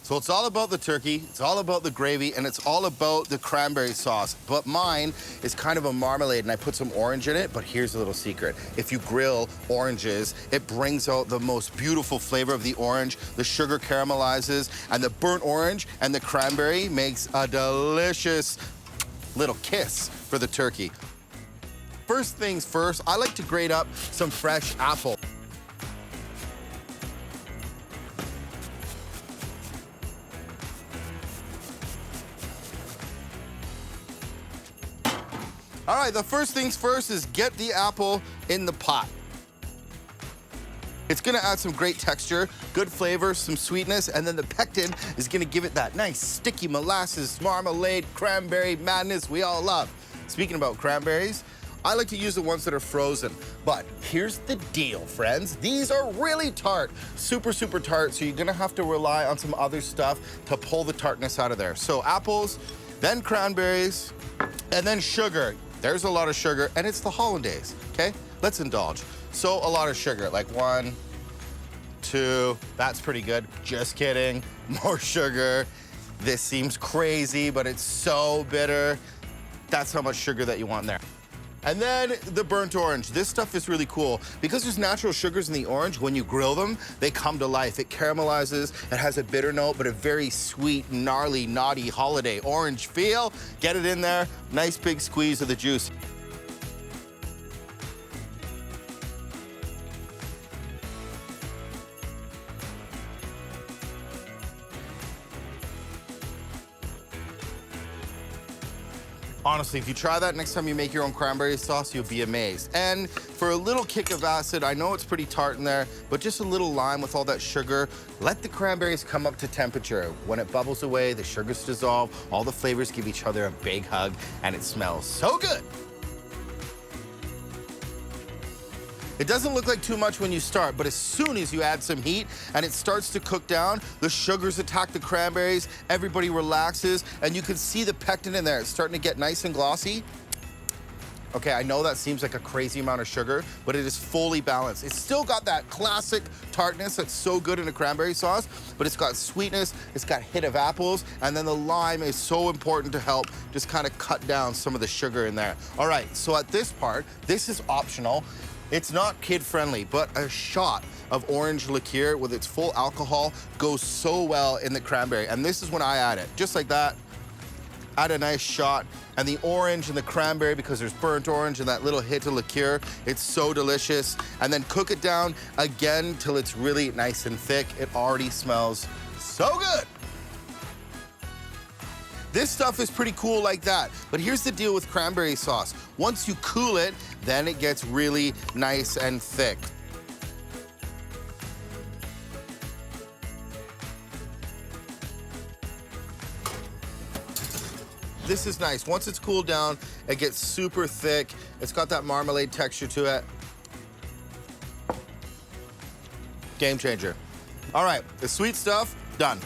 So it's all about the turkey, it's all about the gravy, and it's all about the cranberry sauce. But mine is kind of a marmalade, and I put some orange in it, but here's a little secret. If you grill oranges, it brings out the most beautiful flavor of the orange. The sugar caramelizes, and the burnt orange and the cranberry makes a delicious little kiss for the turkey. First things first, I like to grate up some fresh apple. All right, the first things first is get the apple in the pot. It's gonna add some great texture, good flavor, some sweetness, and then the pectin is gonna give it that nice sticky molasses, marmalade, cranberry madness we all love. Speaking about cranberries, I like to use the ones that are frozen, but here's the deal, friends. These are really tart, super, super tart, so you're gonna have to rely on some other stuff to pull the tartness out of there. So apples, then cranberries, and then sugar. There's a lot of sugar, and it's the holidays, okay? Let's indulge. So a lot of sugar, like 1, 2, that's pretty good. Just kidding, more sugar. This seems crazy, but it's so bitter. That's how much sugar that you want in there. And then the burnt orange. This stuff is really cool. Because there's natural sugars in the orange, when you grill them, they come to life. It caramelizes, it has a bitter note, but a very sweet, gnarly, naughty holiday orange feel. Get it in there, nice big squeeze of the juice. Honestly, if you try that next time you make your own cranberry sauce, you'll be amazed. And for a little kick of acid, I know it's pretty tart in there, but just a little lime with all that sugar. Let the cranberries come up to temperature. When it bubbles away, the sugars dissolve, all the flavors give each other a big hug, and it smells so good. It doesn't look like too much when you start, but as soon as you add some heat and it starts to cook down, the sugars attack the cranberries, everybody relaxes, and you can see the pectin in there. It's starting to get nice and glossy. Okay, I know that seems like a crazy amount of sugar, but it is fully balanced. It's still got that classic tartness that's so good in a cranberry sauce, but it's got sweetness, it's got a hit of apples, and then the lime is so important to help just kind of cut down some of the sugar in there. All right, so at this part, this is optional. It's not kid-friendly, but a shot of orange liqueur with its full alcohol goes so well in the cranberry. And this is when I add it, just like that. Add a nice shot. And the orange and the cranberry, because there's burnt orange and that little hit of liqueur, it's so delicious. And then cook it down again till it's really nice and thick. It already smells so good. This stuff is pretty cool like that, but here's the deal with cranberry sauce. Once you cool it, then it gets really nice and thick. This is nice. Once it's cooled down, it gets super thick. It's got that marmalade texture to it. Game changer. All right, the sweet stuff, done.